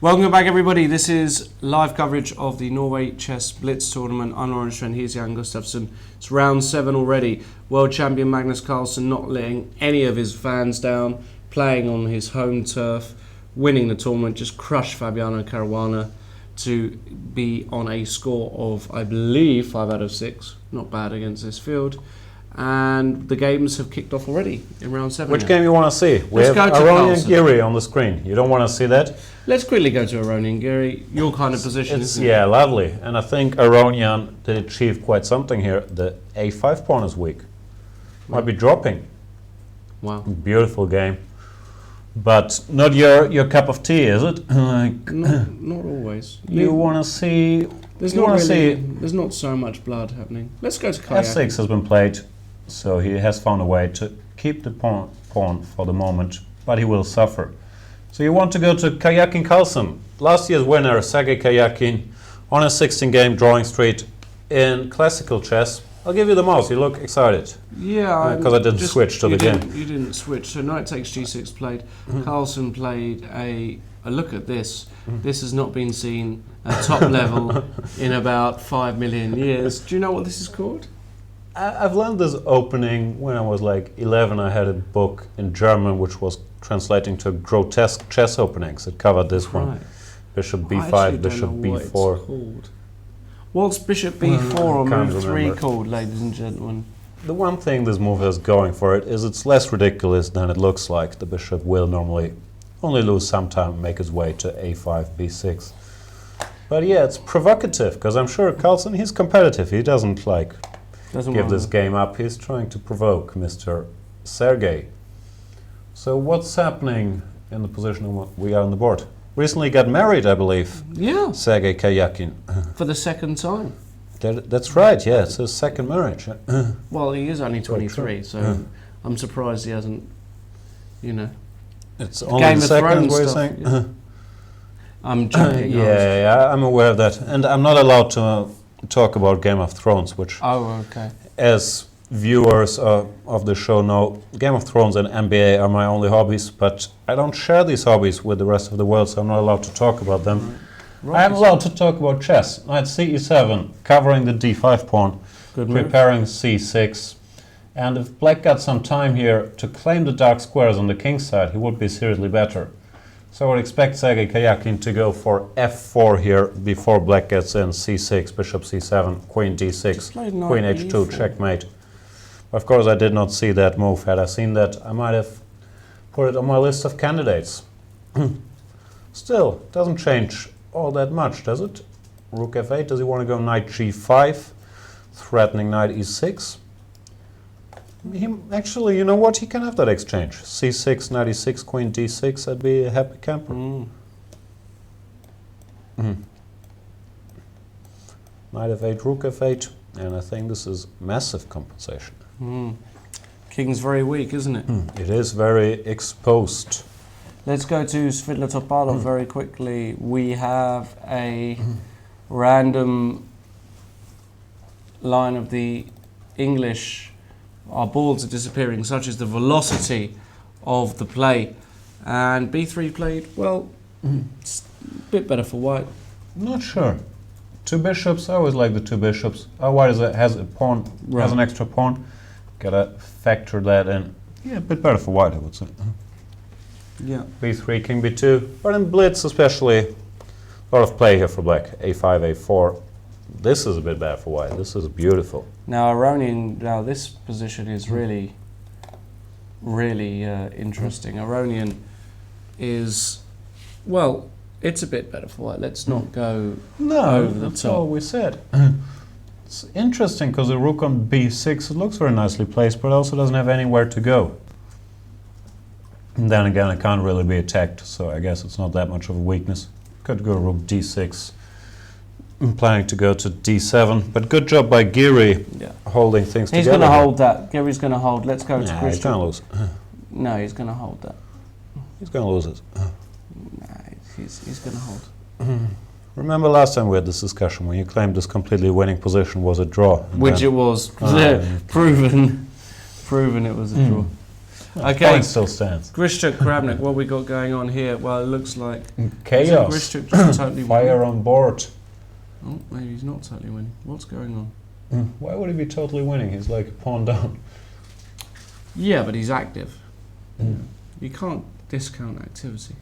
Welcome back, everybody. This is live coverage of the Norway Chess Blitz tournament. I'm Lawrence Trent. Here's Jan Gustafsson. It's round 7 already. World champion Magnus Carlsen not letting any of his fans down, playing on his home turf, winning the tournament, just crushed Fabiano Caruana to be on a score of, I believe, 5 out of 6. Not bad against this field. And the games have kicked off already in round 7. Which game you want to see? We have Aroni and Giri on the screen. You don't want to see that? Let's quickly go to Aroni and Giri. Your kind of position, isn't it? Yeah, lovely. And I think Aronian did achieve quite something here. The a5 pawn is weak. Might be dropping. Wow. Beautiful game. But not your cup of tea, is it? Not always. You want to see... There's not so much blood happening. Let's go to kayaking. f6 has been played, so he has found a way to keep the pawn for the moment, but he will suffer. So you want to go to Kayakin Carlsen. Last year's winner, Sergei Kayakin, on a 16-game drawing streak in classical chess. I'll give you the mouse. You look excited. Yeah, because I didn't switch to the game. You didn't switch. So knight takes g6 played. Carlsen played a look at this. This has not been seen at top level in about 5 million years. Do you know what this is called? I've learned this opening when I was like 11. I had a book in German which was translating to grotesque chess openings. It covered this one. Bishop b5, bishop b4. What's bishop b4 on move 3 called, ladies and gentlemen? The one thing this move has going for it is it's less ridiculous than it looks like. The bishop will normally only lose some time and make his way to a5, b6. But yeah, it's provocative, because I'm sure Carlsen, he's competitive. He doesn't give this game up. He's trying to provoke Mr. Sergei. So what's happening in the position we are on the board? Recently got married, I believe. Yeah. Sergei Kayakin. For the second time. That's right, yeah. It's his second marriage. Well, he is only 23, so I'm surprised he hasn't, It's only Game the of second, Thrones what you're stuff, saying? yeah. I'm joking. Yeah, I'm aware of that. And I'm not allowed to talk about Game of Thrones, which, okay. as viewers of the show know, Game of Thrones and NBA are my only hobbies, but I don't share these hobbies with the rest of the world, so I'm not allowed to talk about them. Right. I am allowed to talk about chess. Knight ce7, covering the d5 pawn, preparing c6. And if black got some time here to claim the dark squares on the king's side, he would be seriously better. So I would expect Sergei Kayakin to go for f4 here before black gets in, c6, bishop c7, queen d6, queen h2, checkmate. Of course, I did not see that move. Had I seen that, I might have put it on my list of candidates. Still, doesn't change all that much, does it? Rook f8, does he want to go knight g5, threatening knight e6? Actually, you know what? He can have that exchange. c6, knight e6, queen d6. I'd be a happy camper. Knight f8, rook f8. And I think this is massive compensation. King's very weak, isn't it? It is very exposed. Let's go to Svitla Topalov very quickly. We have a random line of the English. Our boards are disappearing, such as the velocity of the play. And b3 played, well, it's a bit better for white. Not sure. Two bishops, I always like the two bishops. White has a pawn, has an extra pawn. Gotta factor that in. Yeah, a bit better for white, I would say. Yeah. b3, king b2. But in Blitz especially, a lot of play here for black. a5, a4. This is a bit bad for white. This is beautiful. Now Aronian, this position is really interesting. Aronian is, well, it's a bit better for white. Let's not go over the that's top. all we said. It's interesting because the rook on b6, it looks very nicely placed, but also doesn't have anywhere to go. And then again, it can't really be attacked, so I guess it's not that much of a weakness. Could go rook d6. I'm planning to go to d7, but good job by Giri holding things together. He's going to hold that. Giri's going to hold. Let's go to Christian. He's going to lose. No, he's going to hold that. He's going to lose it. Nah, he's going to hold. Remember last time we had this discussion when you claimed this completely winning position was a draw. Which it was. Proven it was a draw. Okay. Point still stands. Grishchuk, Kramnik, what we got going on here? Well, it looks like Chaos. Grishchuk just totally Fire winning? on board. Oh, maybe he's not totally winning. What's going on? Why would he be totally winning? He's like a pawn down. Yeah, but he's active. You can't discount activity.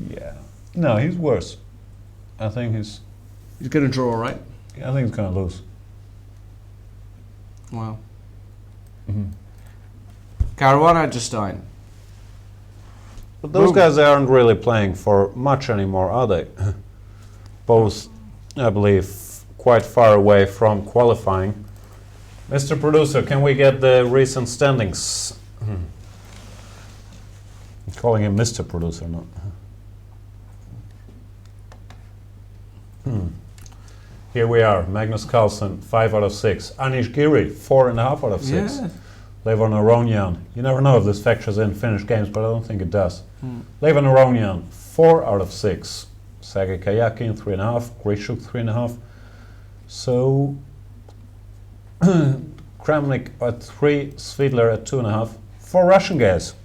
Yeah. No, he's worse. I think he's going to draw, right? going to lose. Wow. Caruana Justine. But those Boom. guys aren't really playing for much anymore, are they? Both, I believe, quite far away from qualifying. Mr. Producer, can we get the recent standings? I'm calling him Mr. Producer, no. Here we are, Magnus Carlsen, 5 out of 6. Anish Giri, 4.5 out of 6. Yeah. Levon Aronian, you never know if this factors in finished games, but I don't think it does. Levon Aronian, 4 out of 6. Sergei Kayakin, 3.5. Grishchuk, 3.5. So, Kramnik at 3, Svidler at 2.5. 4 Russian guys.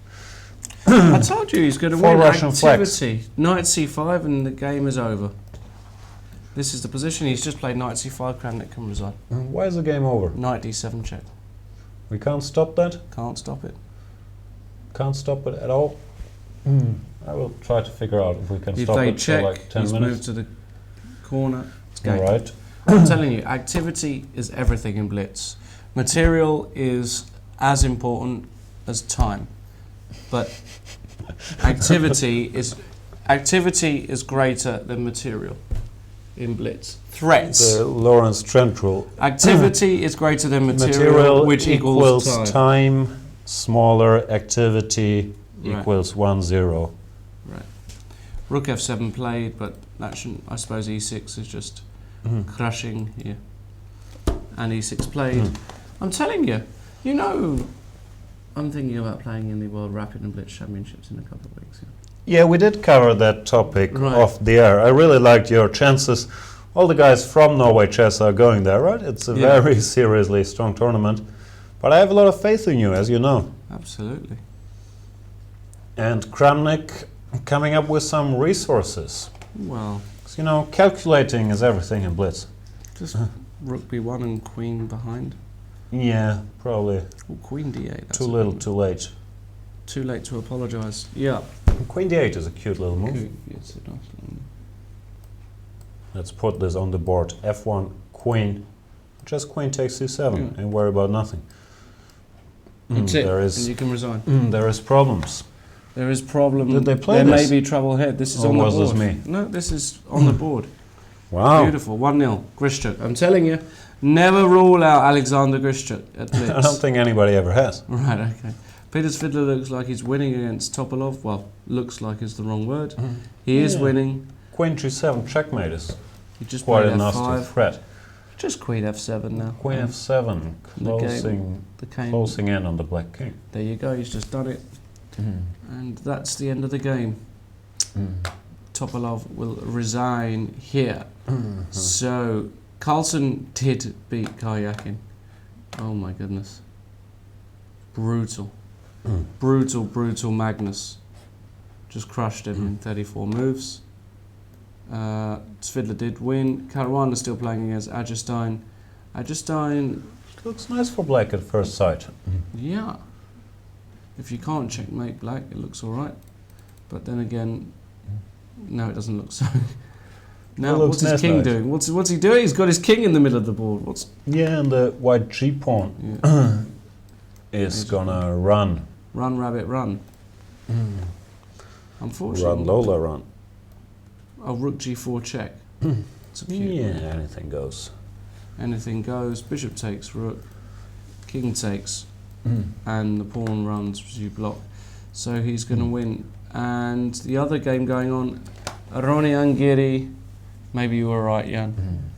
I told you he's going to Four win Russian activity. Knight c5 and the game is over. This is the position. He's just played knight c5, Kramnik can resign. Why is the game over? Knight d7 check. We can't stop that? Can't stop it. Can't stop it at all? I will try to figure out if we can He stop played it check, for like 10 he's minutes. moved to the corner. It's game. Alright. I'm telling you, activity is everything in Blitz. Material is as important as time. But activity is greater than material in Blitz. Threats. The Lawrence Trent rule. Activity is greater than material, Material which equals time. Smaller activity Right. equals 1-0. Right. Rook f7 played, but that shouldn't. I suppose e6 is just crushing here. And e6 played. I'm telling you, you know, I'm thinking about playing in the World Rapid and Blitz Championships in a couple of weeks. Yeah, we did cover that topic Right. off the air. I really liked your chances. All the guys from Norway Chess are going there, right? It's a Yeah. very seriously strong tournament. But I have a lot of faith in you, as you know. Absolutely. And Kramnik coming up with some resources. Well, 'Cause, you know, calculating is everything in Blitz. just rook b1 and queen behind. Yeah, probably Oh, queen d8. That's too a little, good too late. one. Too late to apologise. Yeah. Queen d8 is a cute little move. Good. Yes, it does. Let's put this on the board. F1, queen. Just queen takes c7 Yeah. and worry about nothing. That's it. There And is you can resign. there is problems. There is problem. Did they play There this? may be trouble ahead. This is Or on the was board. this me? No, this is on the board. Wow. Beautiful. 1-0. Grishchuk. I'm telling you, never rule out Alexander Grishchuk at Blitz. I don't think anybody ever has. Right, okay. Peter Svidler looks like he's winning against Topalov. Well, looks like is the wrong word. He is Yeah. winning. Queen g7 checkmate is He just quite played a nasty f5. threat. Just queen f7 now. Queen f7, The game. closing in on the black king. There you go. He's just done it. And that's the end of the game. Topalov will resign here. So, Carlsen did beat Karyakin. Oh my goodness. Brutal. Brutal Magnus. Just crushed him in 34 moves. Svidler did win. Caruana still playing against Ajestein. Ajestein, Looks nice for black at first sight. yeah. If you can't checkmate black, it looks alright. But then again, no, it doesn't look so. Now, looks what's his nice, king nice. doing? What's he doing? He's got his king in the middle of the board. Yeah, and the white g pawn Yeah. is gonna run. Run, rabbit, run. Unfortunately. Run, Lola, run. Oh, rook g4 check. It's a cute Yeah, move. anything goes. Anything goes. Bishop takes rook. King takes. And the pawn runs as you block. So he's going to win. And the other game going on, Roni Angiri. Maybe you were right, Jan.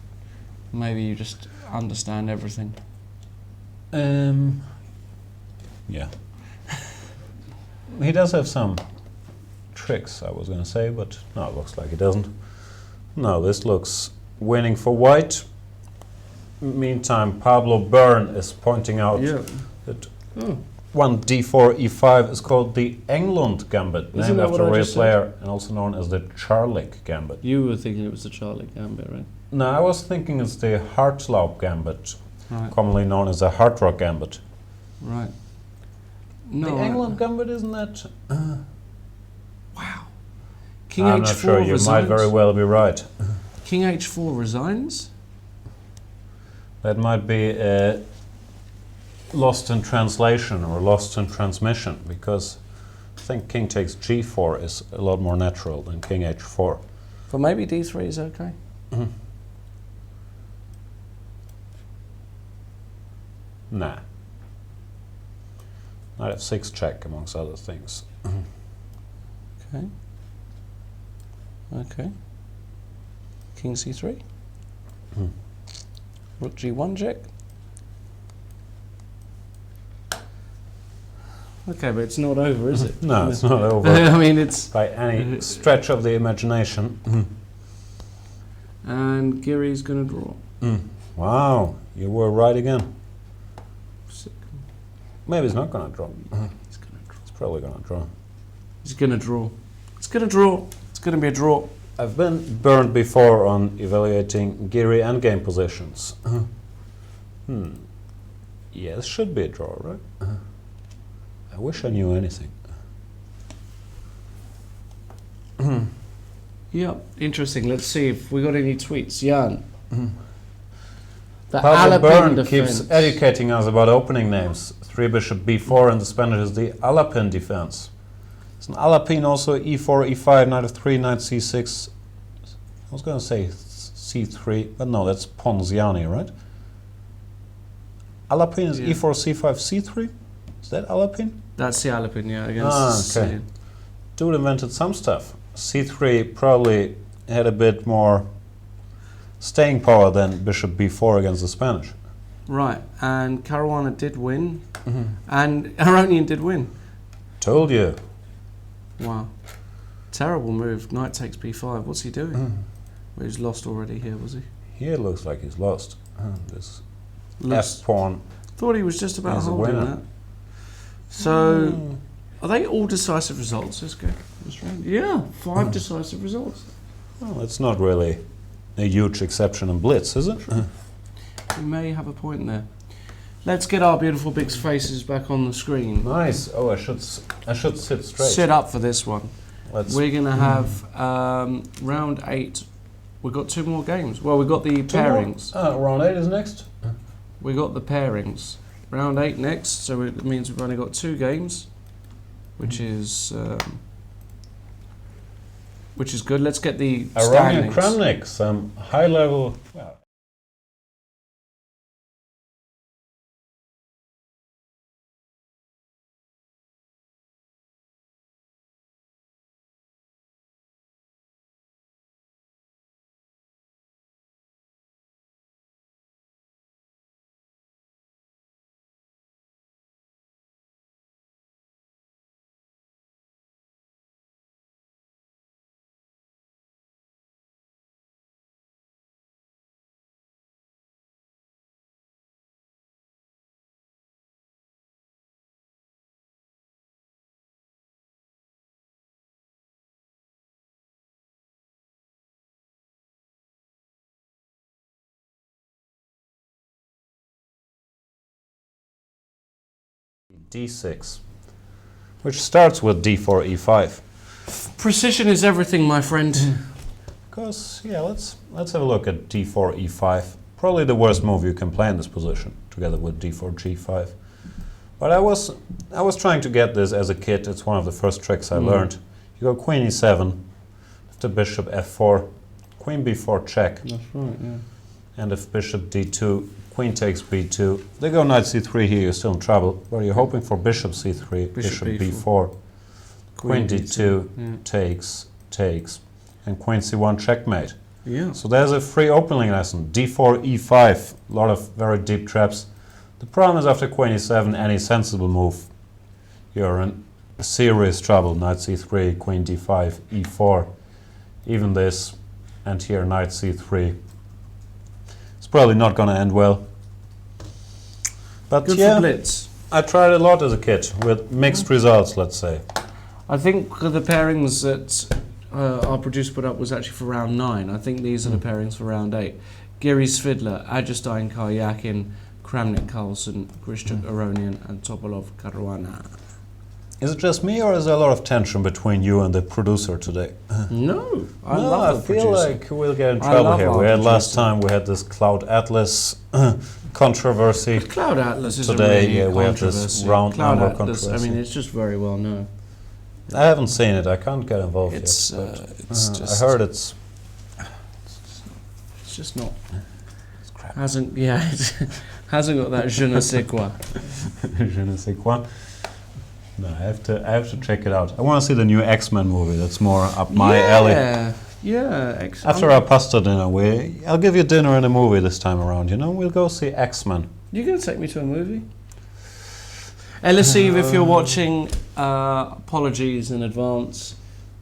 Maybe you just understand everything. Yeah. He does have some tricks, I was gonna say, but no, it looks like he doesn't. No, this looks winning for white. Meantime, Pablo Byrne is pointing out Yeah. that Oh, one d4, e5 is called the Englund Gambit, Isn't named that after what I a real just player and also known as the Charlick Gambit. You were thinking it was the Charlie Gambit, right? No, I was thinking it's the Hartlaub Gambit, Right. commonly known as the Hartrock Gambit. Right. No, The England Gambit, isn't that? Wow. King I'm H4 not sure, you resigns. might very well be right. King H4 resigns? That might be lost in translation or lost in transmission, because I think King takes G4 is a lot more natural than King H4. But maybe D3 is okay. Nah. Knight F6 check, amongst other things. Okay. Okay. King C3. Rook G1 check. Okay, but it's not over, is it? No, it's not over I mean, it's... by any stretch of the imagination. And Giri's going to draw. Wow, you were right again. Sick. Maybe he's not going to draw. He's going to draw. He's probably going to draw. He's going to draw. It's going to draw. It's going to be a draw. I've been burned before on evaluating Giri endgame positions. Yeah, this should be a draw, right? I wish I knew anything. Yeah, interesting. Let's see if we got any tweets. Jan. The Pablo Alapin Byrne defense. keeps educating us about opening names. 3 bishop b4 in the Spanish is the Alapin defense. It's an Alapin also e4, e5, knight f3, knight c6. I was going to say c3, but no, that's Ponziani, right? Alapin is e4, c5, c3? Is that Alapin? That's the Alapin, yeah, against Sicilian. Dude invented some stuff. c3 probably had a bit more staying power than bishop b4 against the Spanish. Right, and Caruana did win, and Aronian did win. Told you. Wow. Terrible move. Knight takes b5. What's he doing? Well, he's lost already here, was he? Here it looks like he's lost. This Lost. f-pawn. Thought he was just about He's a holding winner. that. So, are they all decisive results this game? This round? Yeah, 5 decisive results. Well, it's not really a huge exception in Blitz, is it? We may have a point there. Let's get our beautiful big faces back on the screen. Nice. Oh, I should sit straight. Sit up for this one. Let's We're going to have round 8. We've got 2 more games. Well, we've got the pairings. Round 8 is next. We got the pairings. Round 8 next, so it means we've only got 2 games, which is good. Let's get the Aronian standings. Kramnik, some high level. Well, d6, which starts with d4, e5. Precision is everything, my friend. Because yeah, let's have a look at d4, e5. Probably the worst move you can play in this position, together with d4, g5. But I was trying to get this as a kid. It's one of the first tricks I learned. You go queen e7, after bishop f4, queen b4 check. That's right, yeah. And if bishop d2, queen takes b2. They go knight c3 here, you're still in trouble. Where you're hoping for bishop c3, bishop b4, queen d2, takes, and queen c1 checkmate. Yeah. So there's a free opening lesson. d4, e5, a lot of very deep traps. The problem is after queen e7, any sensible move, you're in serious trouble. Knight c3, queen d5, e4, even this, and here knight c3. It's probably not going to end well. But Good yeah, for Blitz. I tried a lot as a kid with mixed results, let's say. I think the pairings that our producer put up was actually for round 9. I think these are the pairings for round 8. Giri Svidler, Ajestein Karyakin, Kramnik Carlsen, Grishchuk Aronian, and Topolov Caruana. Is it just me, or is there a lot of tension between you and the producer today? No, I love the feel producer. like we'll get in trouble here. We had last time, we had this Cloud Atlas controversy. Cloud Atlas is today, a really we have this round Cloud number Atlas, controversy. I mean, it's just very well known. I haven't seen it. I can't get involved yet. It's just. I heard it's just not. It's crap. Hasn't hasn't got that je ne sais quoi. Je ne sais quoi. No, I have to check it out. I want to see the new X-Men movie. That's more up my alley. Yeah. After our pasta dinner, I'll give you dinner and a movie this time around. You know, we'll go see X-Men. You're going to take me to a movie? Eve, if you're watching, apologies in advance.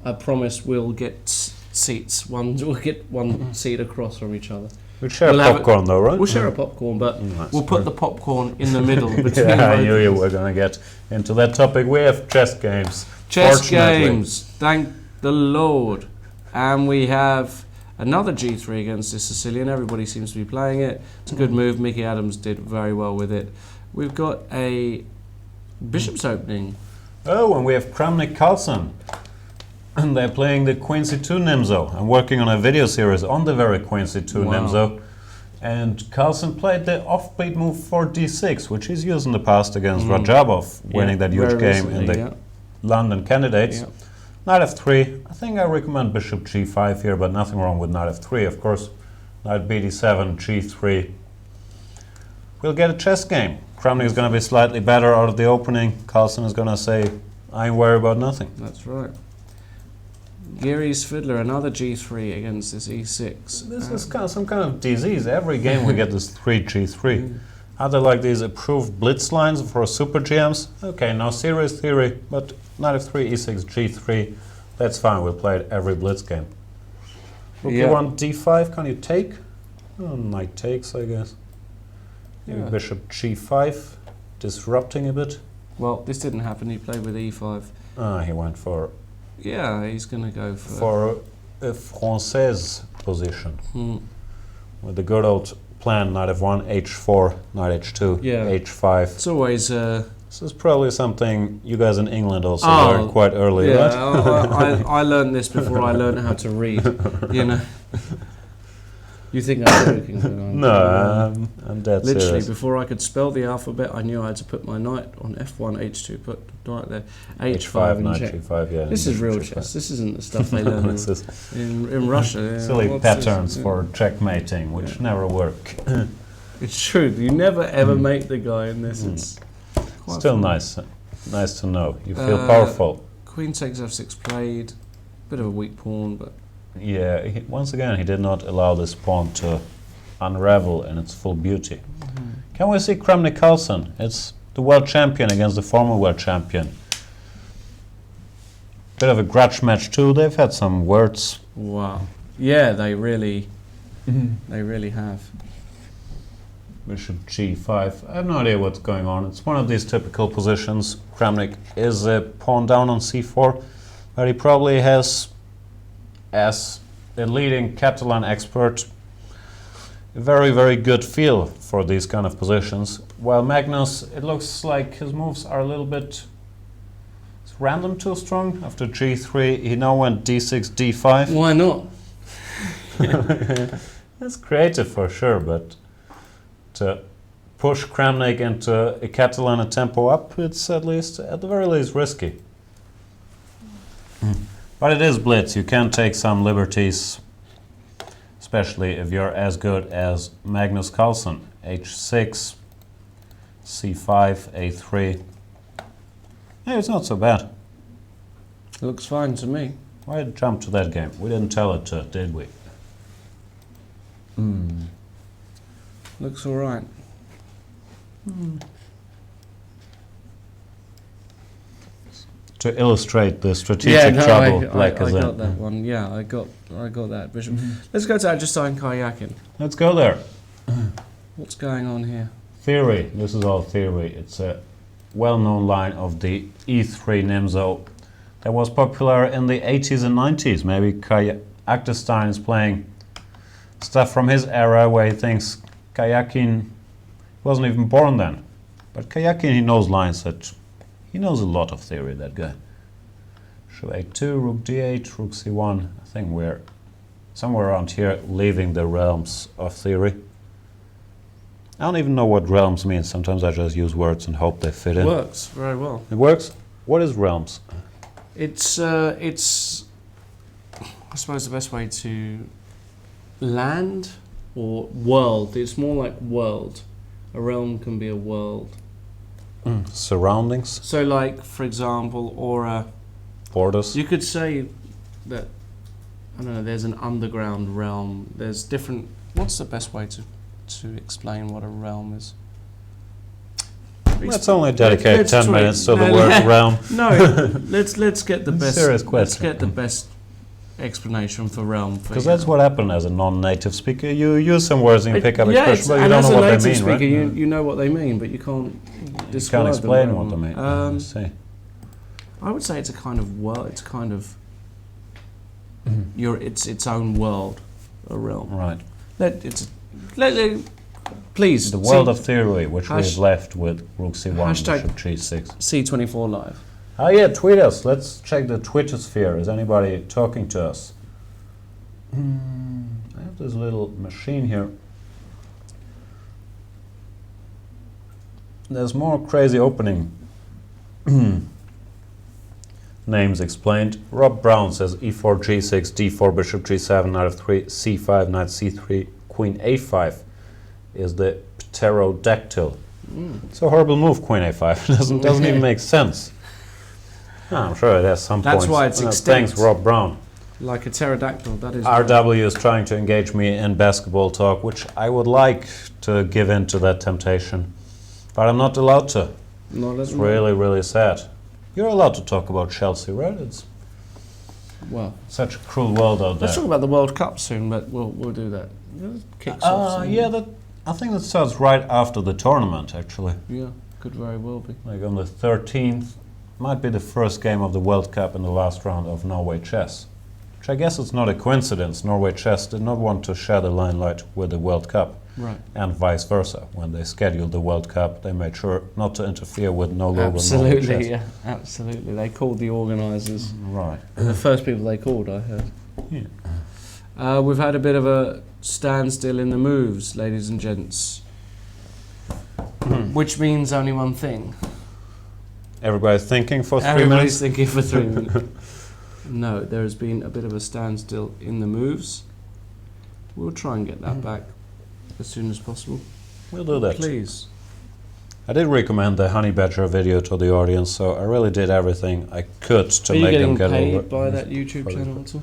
I promise we'll get seats. We'll get one seat across from each other. We'll share popcorn though, right? We'll share a popcorn, but we'll put the popcorn in the middle between I knew you were going to get into that topic. We have chess games. Chess games, thank the Lord. And we have another G3 against this Sicilian. Everybody seems to be playing it. It's a good move. Mickey Adams did very well with it. We've got a Bishop's opening. Oh, and we have Kramnik Carlsen. And they're playing the Queen C2 Nimzo. I'm working on a video series on the very Queen C2 Nimzo. And Carlsen played the offbeat move for D6, which he's used in the past against Rajabov, winning that huge game in the London candidates. Knight F3. I think I recommend Bishop G5 here, but nothing wrong with Knight F3, of course. Knight BD7, G3. We'll get a chess game. Kramnik is going to be slightly better out of the opening. Carlsen is going to say, I ain't worried about nothing. That's right. Giri Svidler, another G3 against this E6. This is some kind of disease. Every game we get this 3 G3. Are there like these approved blitz lines for super GMs? Okay, no serious theory, but Knight F3, E6, G3, that's fine. We'll play it every blitz game. Rook E1, D5, can you take? Oh, knight takes, I guess. Maybe Bishop G5, disrupting a bit. Well, this didn't happen. He played with E5. Ah, he went for... Yeah, he's going to go for a Française position. With the good old plan, Knight F1, H4, Knight H2, H5. It's always... This is probably something you guys in England also learned quite early, right? I learned this before I learned how to read, you know. You think I'm joking? No, I'm dead Literally, serious. before I could spell the alphabet, I knew I had to put my knight on F1, H2, put right there, H5 and knight check. G5, yeah. This is real chess. This isn't the stuff they learn in Russia. Silly patterns for checkmating, which never work. It's true. You never ever mate the guy in this. It's still nice to know. You feel powerful. Queen takes F6 played. Bit of a weak pawn, but... Yeah, once again, he did not allow this pawn to unravel in its full beauty. Can we see Kramnik Carlsen? It's the world champion against the former world champion. Bit of a grudge match too. They've had some words. Wow. Yeah, they really have. Bishop G5. I have no idea what's going on. It's one of these typical positions. Kramnik is a pawn down on C4, but he probably has, as a leading Catalan expert, a very, very good feel for these kind of positions. While Magnus, it looks like his moves are a little bit random too strong. After G3, he now went D6, D5. Why not? That's creative for sure, but to push Kramnik into a Catalan a tempo up, it's at the very least risky. But it is Blitz. You can take some liberties, especially if you're as good as Magnus Carlsen. H6, C5, A3. Yeah, it's not so bad. Looks fine to me. Why jump to that game? We didn't tell it to, did we? Looks all right. To illustrate the strategic trouble. I got that one. Yeah, I got that. Bishop. Let's go to Ajestein Karyakin. Let's go there. What's going on here? Theory. This is all theory. It's a well-known line of the E3 Nimzo that was popular in the 80s and 90s. Maybe Aktestein is playing stuff from his era where he thinks Kayakin wasn't even born then. But Kayakin, he knows lines that... He knows a lot of theory, that guy. Show a2, rook d8, rook c1. I think we're somewhere around here, leaving the realms of theory. I don't even know what realms means. Sometimes I just use words and hope they fit in. Works very well. It works? What is realms? It's I suppose the best way to land or world. It's more like world. A realm can be a world. Surroundings? So like, for example, or a... Borders? You could say that, I don't know, there's an underground realm. There's different... What's the best way to explain what a realm is? Let's only dedicate 10 minutes to the word realm. No, let's get the best... Serious question. Let's get the best explanation for realm. Because that's what happened as a non-native speaker. You use some words and you pick up expressions, but you and don't know what they as a mean, native speaker, right? you know what they mean, but you can't You can't explain what they mean. I would say it's a kind of world. It's a kind of its own world, a realm. Right. Please. The world of theory, which we've left with rook c1, bishop g6. C24 live. Oh yeah, tweet us. Let's check the Twitter sphere. Is anybody talking to us? I have this little machine here. There's more crazy opening names explained. Rob Brown says e4, g6, d4, bishop g7, knight f3, c5, knight c3, queen a5 is the pterodactyl. It's a horrible move, queen a5. doesn't even make sense. I'm sure it has some points. That's why it's extinct. Thanks, Rob Brown. Like a pterodactyl, that is... RW is trying to engage me in basketball talk, which I would like to give in to that temptation. But I'm not allowed to. It's really, really sad. You're allowed to talk about Chelsea, right? It's such a cruel world out there. Let's talk about the World Cup soon, but we'll do that. Kicks off soon. Yeah, I think that starts right after the tournament, actually. Yeah, could very well be. Like on the 13th, might be the first game of the World Cup in the last round of Norway chess. Which I guess it's not a coincidence. Norway chess did not want to share the limelight with the World Cup. Right. And vice versa. When they scheduled the World Cup, they made sure not to interfere with no logo. Absolutely, yeah, absolutely. They called the organisers. Right. The first people they called, I heard. Yeah. We've had a bit of a standstill in the moves, ladies and gents. Which means only one thing. Everybody's thinking for 3 minutes? Everybody's thinking for 3 minutes. No, there has been a bit of a standstill in the moves. We'll try and get that back as soon as possible. We'll do that. Please. I did recommend the Honey Badger video to the audience, so I really did everything I could to make them get over. Are you getting paid by that YouTube channel also?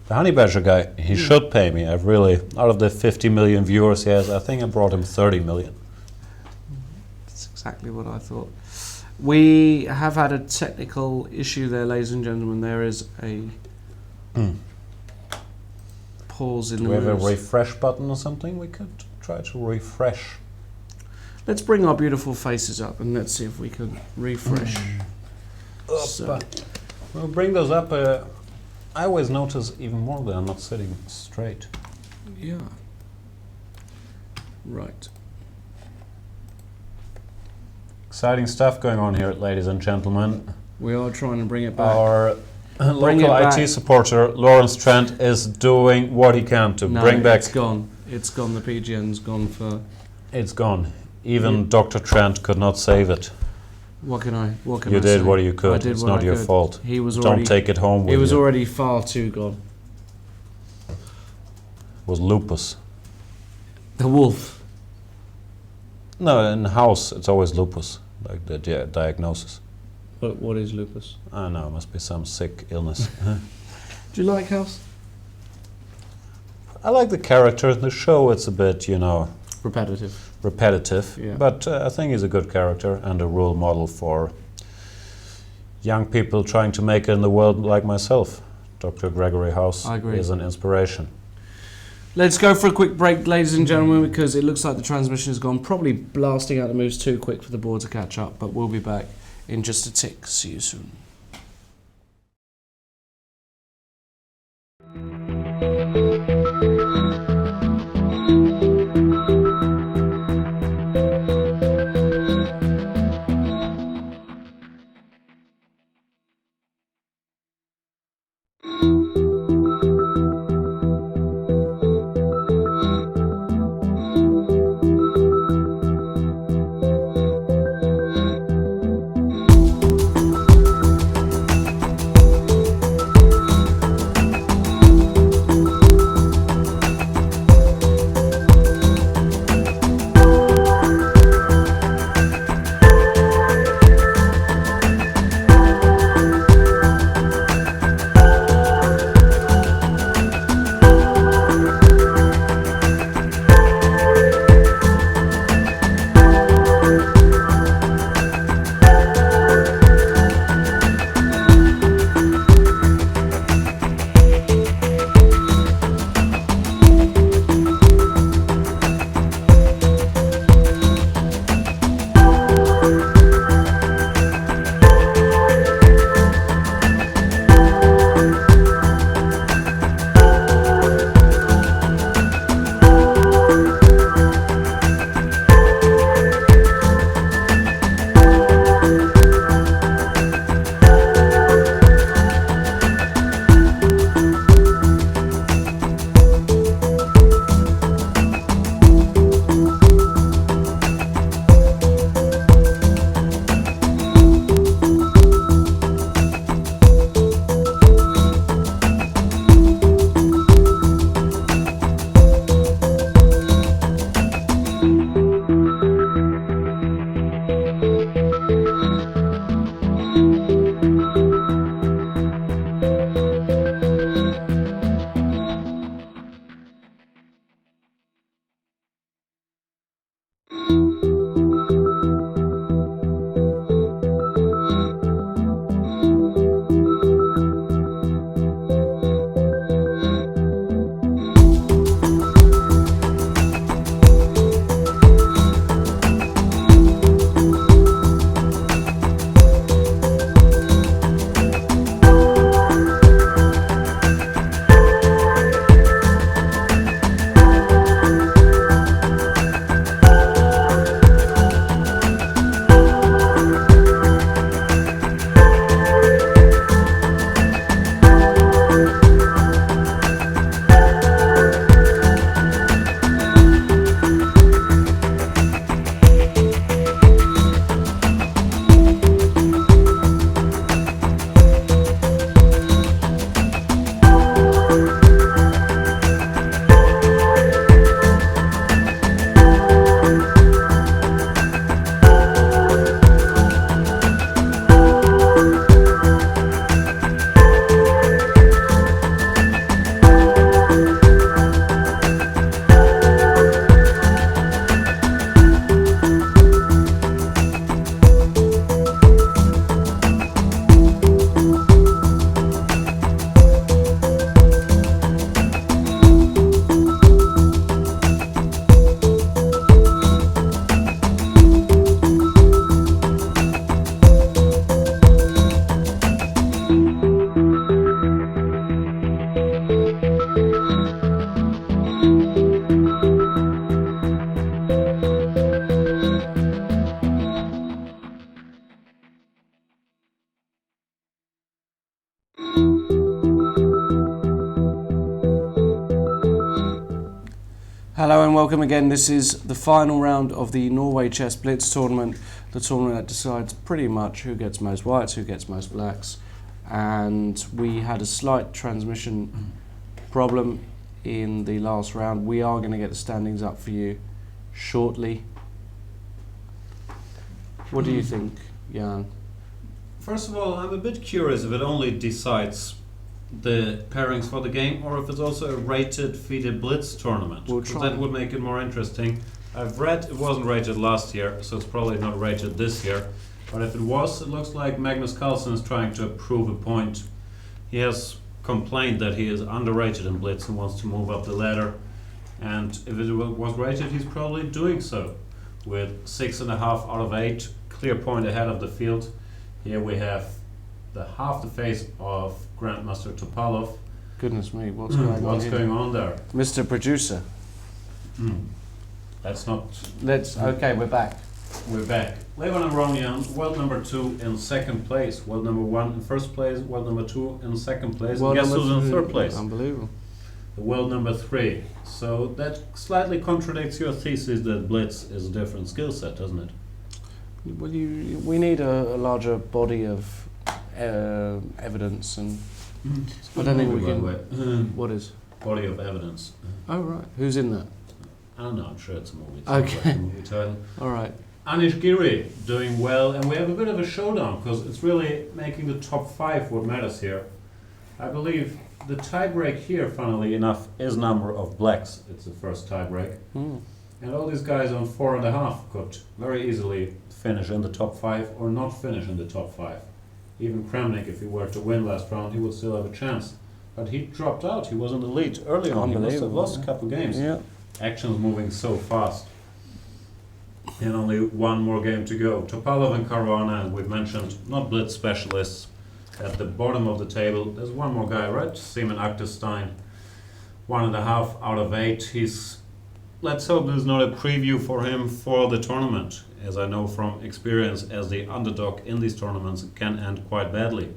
The Honey Badger guy, he should pay me. I've really, out of the 50 million viewers he has, I think I brought him 30 million. That's exactly what I thought. We have had a technical issue there, ladies and gentlemen. There is a pause in the moves. Do we have a refresh button or something? We could try to refresh. Let's bring our beautiful faces up and let's see if we can refresh. So. We'll bring those up. I always notice even more that I'm not sitting straight. Yeah. Right. Exciting stuff going on here, ladies and gentlemen. We are trying to bring it back. Our local IT supporter, Lawrence Trent, is doing what he can to bring back... it's gone. It's gone. The PGN's gone for... It's gone. Even Dr. Trent could not save it. What can I say? You did what you could. It's not your fault. He was already... Don't take it home with you. He was already far too gone. It was lupus. The wolf. No, in the house it's always lupus, like the diagnosis. But what is lupus? I don't know, it must be some sick illness. Do you like House? I like the character. The show, it's a bit, repetitive. Yeah. But I think he's a good character and a role model for young people trying to make it in the world like myself. Dr. Gregory House is an inspiration. Let's go for a quick break, ladies and gentlemen, because it looks like the transmission has gone probably blasting out the moves too quick for the board to catch up, but we'll be back in just a tick. See you soon. Hello and welcome again. This is the final round of the Norway Chess Blitz tournament, the tournament that decides pretty much who gets most whites, who gets most blacks. And we had a slight transmission problem in the last round. We are going to get the standings up for you shortly. What do you think, Jan? First of all, I'm a bit curious if it only decides the pairings for the game or if it's also a rated FIDE Blitz tournament. We'll try. That would make it more interesting. I've read it wasn't rated last year, so it's probably not rated this year. But if it was, it looks like Magnus Carlsen is trying to prove a point. He has complained that he is underrated in Blitz and wants to move up the ladder. And if it was rated, he's probably doing so. With 6.5 out of 8, clear point ahead of the field. Here we have half the face of Grandmaster Topalov. Goodness me, what's going on What's here? going on there? Mr. Producer. That's not... Okay, we're back. We're back. Levon Aronian, world number 2 in second place. World number 1 in first place. World number 2 in second place. And guess who's in third place? Unbelievable. The world number 3. So that slightly contradicts your thesis that Blitz is a different skill set, doesn't it? Well, we need a larger body of evidence, and I don't think we can. What is? Body of evidence. Oh right, who's in that? I don't know. I'm sure it's a movie. Okay. Like a movie title. All right. Anish Giri doing well, and we have a bit of a showdown because it's really making the top 5 what matters here. I believe the tiebreak here, funnily enough, is number of blacks. It's the first tiebreak. And all these guys on 4.5 could very easily finish in the top 5 or not finish in the top 5. Even Kramnik, if he were to win last round, he would still have a chance. But he dropped out. He was in the lead early on. He must have lost a couple games. Yeah. Action's moving so fast. And only one more game to go. Topalov and Caruana, we've mentioned, not Blitz specialists. At the bottom of the table, there's one more guy, right? Simon Achterstein. 1.5 out of 8. Let's hope there's not a preview for him for the tournament. As I know from experience as the underdog in these tournaments, it can end quite badly.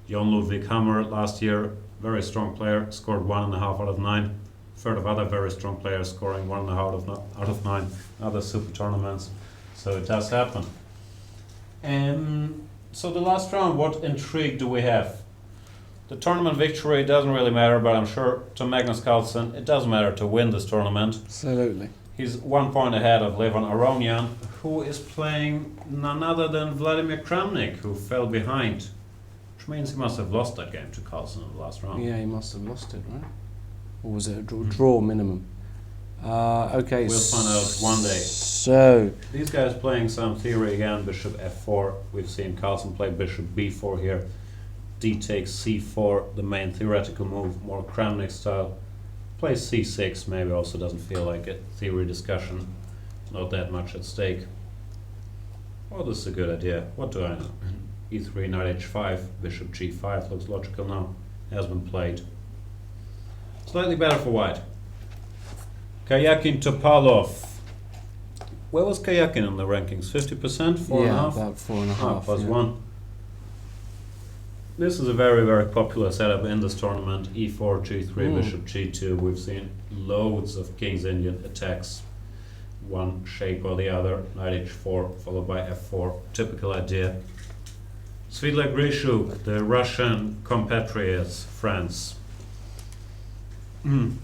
Jon Ludwig Hammer last year, very strong player, scored 1.5 out of 9. Third of other very strong players scoring 1.5 out of 9 other super tournaments. So it does happen. So the last round, what intrigue do we have? The tournament victory doesn't really matter, but I'm sure to Magnus Carlsen it does matter to win this tournament. Absolutely. He's 1 point ahead of Levon Aronian, who is playing none other than Vladimir Kramnik, who fell behind. Which means he must have lost that game to Carlsen in the last round. Yeah, he must have lost it, right? Or was it a draw minimum? Okay. We'll find out one day. So these guys playing some theory again. Bishop f4. We've seen Carlsen play bishop b4 here. D takes c4, the main theoretical move, more Kramnik style. Plays c6, maybe also doesn't feel like a theory discussion. Not that much at stake. Well, this is a good idea. What do I know? e3, knight h5, bishop g5 looks logical now. Has been played. Slightly better for white. Kayakin Topalov. Where was Kayakin in the rankings? 50%? 4.5? yeah, about 4.5. Plus yeah. 1. This is a very, very popular setup in this tournament. e4, g3, bishop g2. We've seen loads of King's Indian attacks. One shape or the other. Knight h4 followed by f4. Typical idea. Svidla Grishuk, the Russian compatriots, France. I'm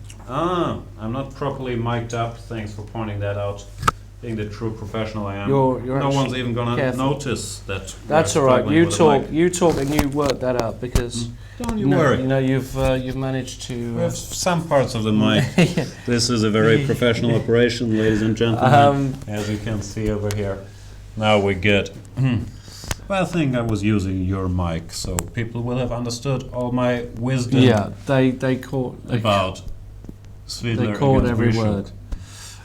not properly mic'd up. Thanks for pointing that out. Being the true professional I am, You're no one's even gonna careful. notice that. That's all right. You talk, and you work that out because Don't you worry. you know you've managed to. We have some parts of the mic. This is a very professional operation, ladies and gentlemen. As you can see over here. Now we're good. Well, I think I was using your mic, so people will have understood all my wisdom. Yeah, they caught about Svidler. They caught against every Grishuk.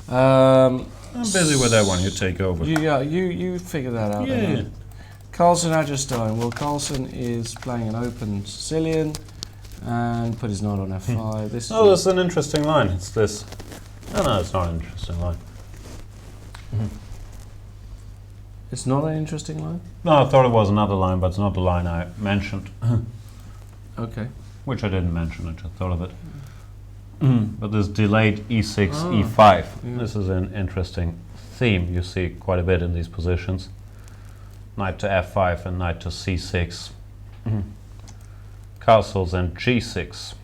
word. I'm busy with that one. You take over. You figure that out. Yeah. Then, Carlsen Ajestein. Well, Carlsen is playing an open Sicilian and put his knight on f5. This Oh, that's an interesting line. It's this. No, it's not an interesting line. It's not an interesting line? No, I thought it was another line, but it's not the line I mentioned. Okay. Which I didn't mention, I just thought of it. But this delayed e6, e5. Yeah. This is an interesting theme you see quite a bit in these positions. Knight to f5 and knight to c6. Castles and g6.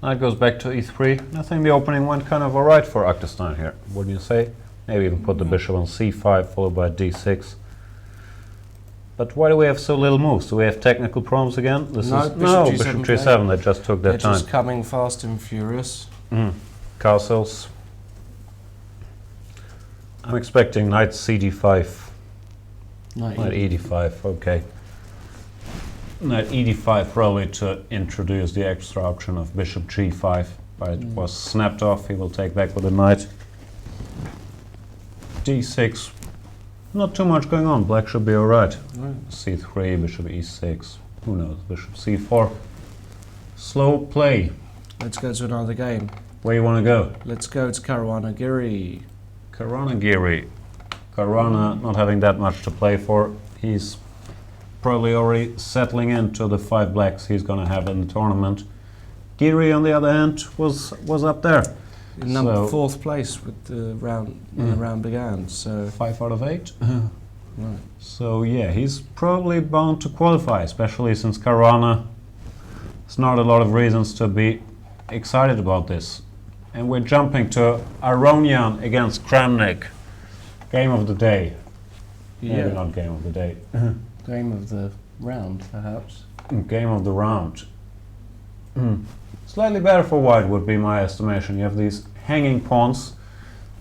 Knight goes back to e3. I think the opening went kind of alright for Achterstein here, wouldn't you say? Maybe even put the bishop on c5 followed by d6. But why do we have so little moves? Do we have technical problems again? This No, is bishop bishop G7 g7. They just took their They're time. just coming fast and furious. Castles. I'm expecting knight cd5. Knight e5. Okay. Knight e5 probably to introduce the extra option of bishop g5. but it was snapped off. He will take back with a knight. d6. Not too much going on. Black should be alright. c3, bishop e6. Who knows? Bishop c4. Slow play. Let's go to another game. Where you want to go? Let's go to Karuanagiri. Karuanagiri. Caruana not having that much to play for. He's probably already settling into the 5 blacks he's going to have in the tournament. Giri, on the other hand, was up there. In number 4th place with the round when the round began. So 5 out of 8. right. So yeah, he's probably bound to qualify, especially since Caruana. There's not a lot of reasons to be excited about this. And we're jumping to Aronian against Kramnik. Game of the day. Yeah. Maybe not game of the day. Game of the round, perhaps. Game of the round. Slightly better for white would be my estimation. You have these hanging pawns,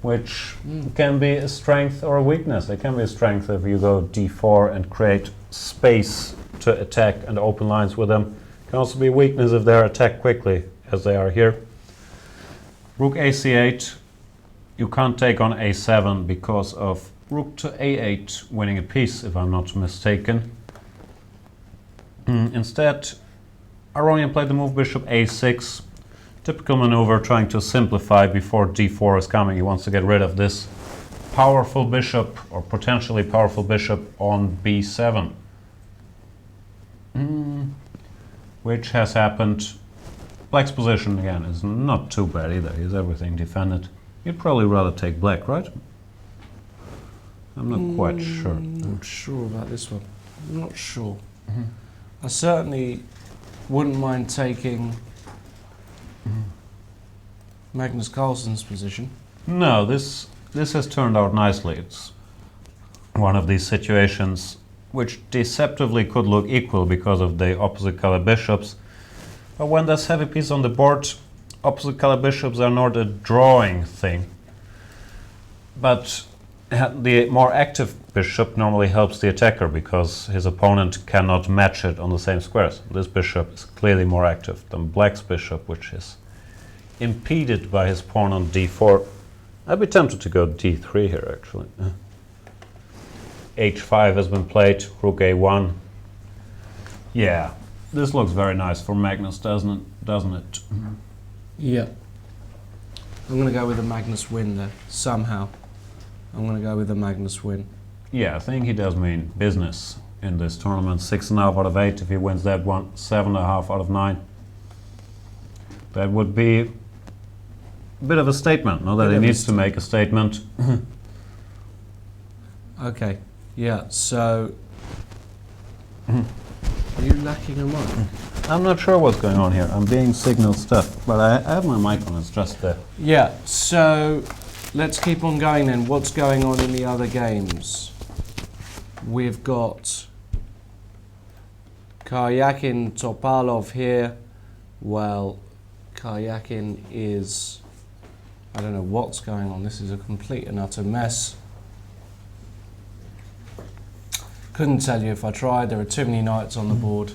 which can be a strength or a weakness. They can be a strength if you go d4 and create space to attack and open lines with them. It can also be a weakness if they're attacked quickly, as they are here. Rook ac8. You can't take on a7 because of rook to a8 winning a piece, if I'm not mistaken. Instead, Aronian played the move bishop a6. Typical maneuver, trying to simplify before d4 is coming. He wants to get rid of this powerful bishop, or potentially powerful bishop, on b7. Which has happened. Black's position, again, is not too bad either. He has everything defended. You'd probably rather take black, right? I'm not quite sure. Not sure about this one. I'm not sure. I certainly wouldn't mind taking Magnus Carlsen's position. No, this has turned out nicely. It's one of these situations which deceptively could look equal because of the opposite color bishops. But when there's heavy piece on the board, opposite color bishops are not a drawing thing. But the more active bishop normally helps the attacker because his opponent cannot match it on the same squares. This bishop is clearly more active than black's bishop, which is impeded by his pawn on d4. I'd be tempted to go d3 here, actually. h5 has been played, rook a1. Yeah, this looks very nice for Magnus, doesn't it? Yeah. I'm going to go with a Magnus win there, somehow. I'm going to go with a Magnus win. Yeah, I think he does mean business in this tournament. 6.5 out of 8 if he wins that one, 7.5 out of 9. That would be a bit of a statement, not that he needs to make a statement. Okay, yeah, so... Are you lacking a mic? I'm not sure what's going on here. I'm being signaled stuff, but I have my mic on, it's just there. Yeah, so let's keep on going then. What's going on in the other games? We've got Karyakin Topalov here. Well, Karyakin is... I don't know what's going on. This is a complete and utter mess. Couldn't tell you if I tried. There are too many knights on the board.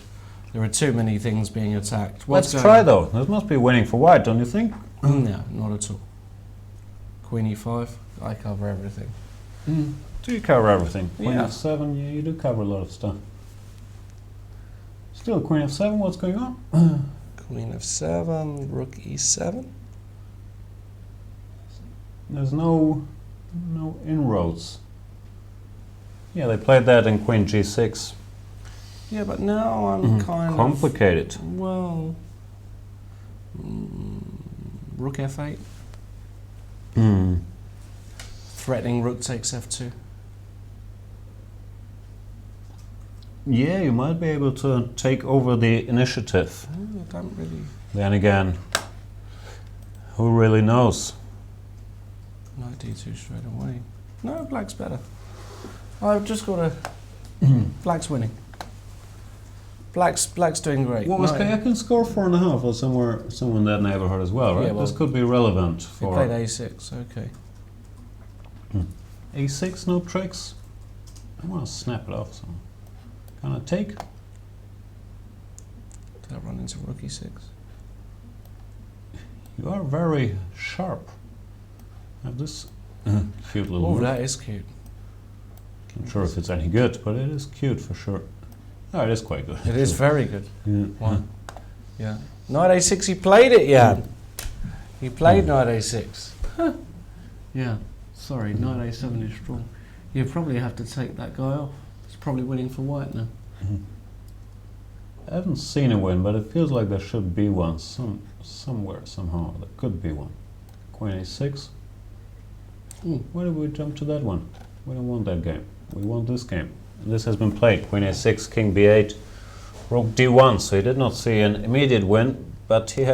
There are too many things being attacked. Let's try though. This must be winning for white, don't you think? No, not at all. Queen e5. I cover everything. Do you cover everything? Queen Yeah. f7, yeah, you do cover a lot of stuff. Still, queen f7, what's going on? Queen f7, rook e7. There's no inroads. Yeah, they played that in queen g6. Yeah, but now I'm kind complicated. of... Well... rook f8. Threatening rook takes f2. Yeah, you might be able to take over the initiative. I don't really... Then again, who really knows? Knight d2 straight away. No, black's better. I've just got to... Black's winning. Black's doing great. What was No, Karyakin score 4.5 or somewhere in that neighborhood as well, right? Yeah, well, this could be relevant he for played a6, okay. a6, no tricks. I want to snap it off. So can I take? Did I run into rook e6? You are very sharp. Have this cute little Oh, move. that is cute. Not sure if it's any good, but it is cute for sure. Oh, it is quite good. It is very good. Yeah. Wow. Yeah. Knight A6, he played it, Jan. He played Knight A6. Yeah. Sorry, Knight A7 is strong. You probably have to take that guy off. He's probably winning for white now. I haven't seen a win, but it feels like there should be one somewhere, somehow. There could be one. Queen A6. Why did we jump to that one? We don't want that game. We want this game. This has been played. Queen A6, King B8, Rook D1. So he did not see an immediate win, but he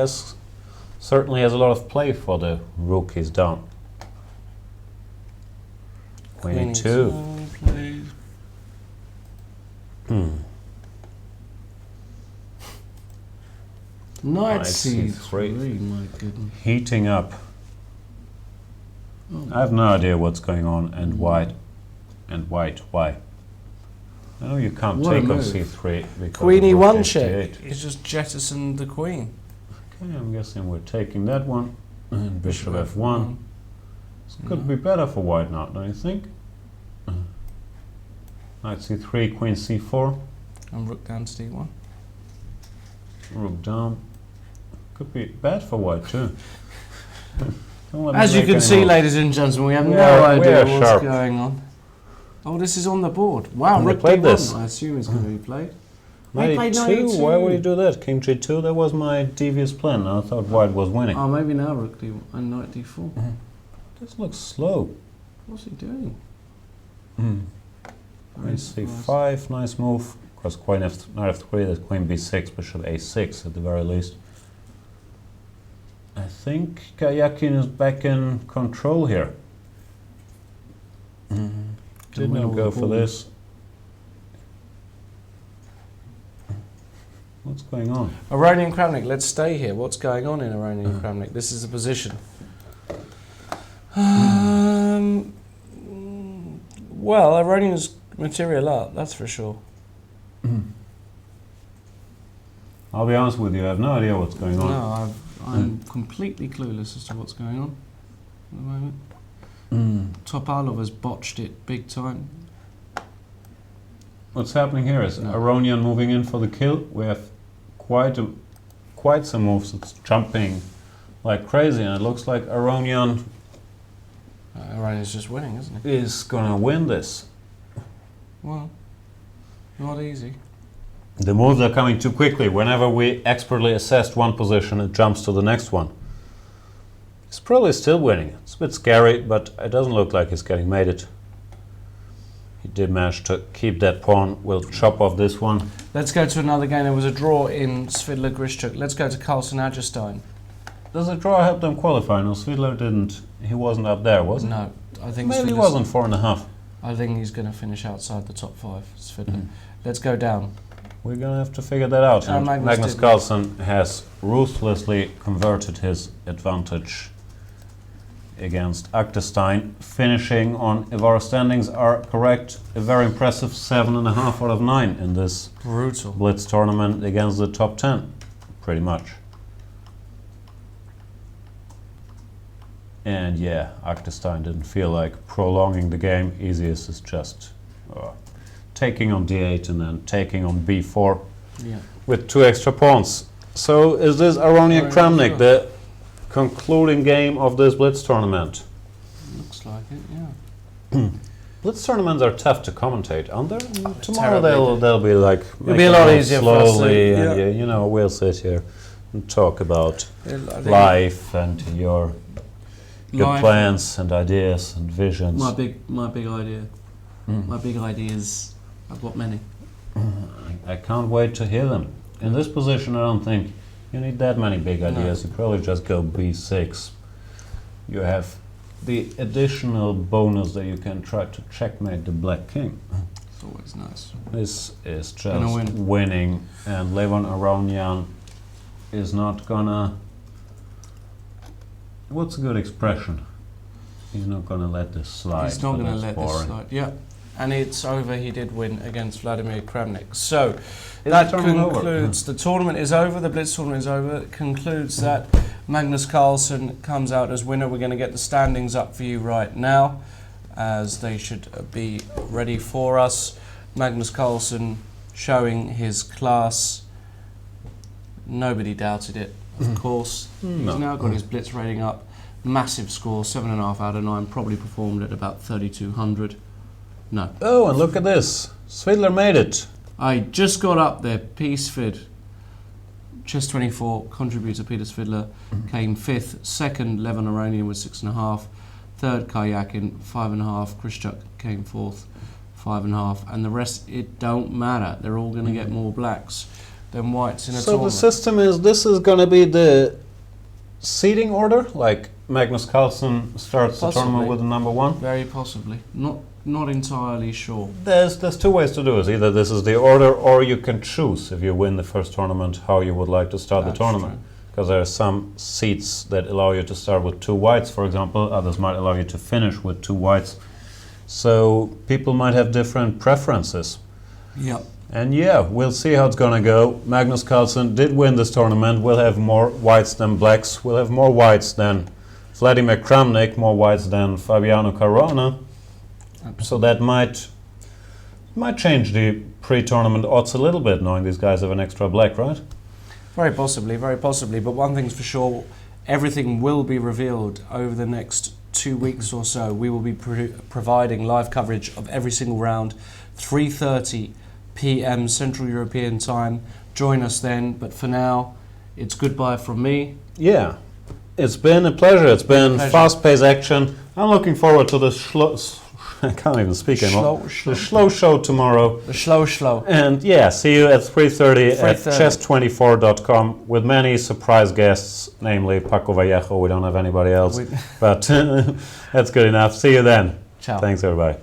certainly has a lot of play for the rook he's down. Queen A2. Knight C3. C3, my goodness. Heating up. I have no idea what's going on, and white, why? I know you can't What a take on move. C3 because Queen of rook E1 check. H8. He's just jettisoned the queen. Okay, I'm guessing we're taking that one, and bishop F1. This could be better for white now, don't you think? Knight C3, Queen C4, And rook down to D1. rook down. Could be bad for white too. Don't let me As you make can any see, moves. ladies and gentlemen, we have We no are idea what's sharp. going on. Oh, this is on the board. Wow, And they rook played D1. this. I assume it's going to be played. Knight played Knight E2? Why E2. would he do that? King G2? That was my devious plan. I thought white was winning. Oh, maybe now rook D1 and knight D4. This looks slow. What's he doing? Queen C5, nice move. Of course, Queen Knight F3, that's Queen B6, Bishop A6 at the very least. I think Karyakin is back in control here. Did middle not go of the for board. this. What's going on? Aronian Kramnik, let's stay here. What's going on in Aronian Kramnik? This is the position. Well, Aronian's material up, that's for sure. I'll be honest with you, I have no idea what's going on. No, I'm completely clueless as to what's going on at the moment. Topalov has botched it big time. What's happening here is No. Aronian moving in for the kill. We have quite some moves. It's jumping like crazy, and it looks like Aronian Aronian's just winning, isn't he? is gonna win this. Well, not easy. The moves are coming too quickly. Whenever we expertly assessed one position, it jumps to the next one. He's probably still winning. It's a bit scary, but it doesn't look like he's getting mated. He did manage to keep that pawn. We'll chop off this one. Let's go to another game. There was a draw in Svidler Grishchuk. Let's go to Carlsen Agerstein. Does the draw help them qualify? No, Svidler didn't. He wasn't up there, was he? No, I think Maybe he Svidler's- wasn't 4.5. I think he's going to finish outside the top 5. Svidler. Let's go down. We're gonna have to figure that out. And Magnus Magnus didn't. Carlsen has ruthlessly converted his advantage against Aktestein, finishing on, if our standings are correct, a very impressive 7.5 out of 9 in this Brutal. Blitz tournament against the top 10, pretty much. And yeah, Aktestein didn't feel like prolonging the game. Easiest is just taking on D8 and then taking on B4 Yeah. with 2 extra pawns. So is this Aronian Very Kramnik sure. the concluding game of this Blitz tournament? Looks like it, yeah. Blitz tournaments are tough to commentate, aren't they? Tomorrow terribly they'll be like It'll be a lot easier for us to- slowly, and yeah. you know, we'll sit here and talk about I think life and your good life- plans and ideas and visions. My big idea. My big ideas. I've got many. I can't wait to hear them. In this position, I don't think you need that many big ideas. You probably just go B6. You have the additional bonus that you can try to checkmate the black king. It's always nice. This is Gonna just win. winning, and Levon Aronian is not gonna. What's a good expression? He's not gonna let this slide. He's not but going to that's let this boring. slide. Yeah. And it's over. He did win against Vladimir Kramnik. So Is that the tournament over? concludes. The tournament is over. The Blitz tournament is over. It concludes that Magnus Carlsen comes out as winner. We're going to get the standings up for you right now, as they should be ready for us. Magnus Carlsen showing his class. Nobody doubted it, of course. No. He's now got his Blitz rating up. Massive score, 7.5 out of 9. Probably performed at about 3,200. No. Oh, and look at this. Svidler made it. I just got up there. P-Svid. Chess 24 contributor Peter Svidler came 5th. Second, Levon Aronian with 6.5. Third, Karyakin, 5.5. Kryschuk came 4th, 5.5. And the rest, it don't matter. They're all going to get more blacks than whites in a So tournament. the system is, this is going to be the seeding order? Like Magnus Carlsen starts the tournament with the number 1? Very possibly. Not entirely sure. There's 2 ways to do it. Either this is the order, or you can choose, if you win the first tournament, how you would like to start the tournament. Because there are some seats that allow you to start with 2 whites, for example. Others might allow you to finish with 2 whites. So people might have different preferences. Yep. And yeah, we'll see how it's gonna go. Magnus Carlsen did win this tournament. We'll have more whites than blacks. We'll have more whites than Vladimir Kramnik, more whites than Fabiano Caruana. So that might change the pre-tournament odds a little bit, knowing these guys have an extra black, right? Very possibly, very possibly. But one thing's for sure, everything will be revealed over the next 2 weeks or so. We will be providing live coverage of every single round, 3:30 p.m. Central European time. Join us then. But for now, it's goodbye from me. Yeah, it's been a pleasure. It's been fast-paced action. I'm looking forward to the I can't even speak anymore. The slow show tomorrow. The slow. And yeah, see you at 3:30 at chess24.com with many surprise guests, namely Paco Vallejo. We don't have anybody else, but that's good enough. See you then. Ciao. Thanks, everybody.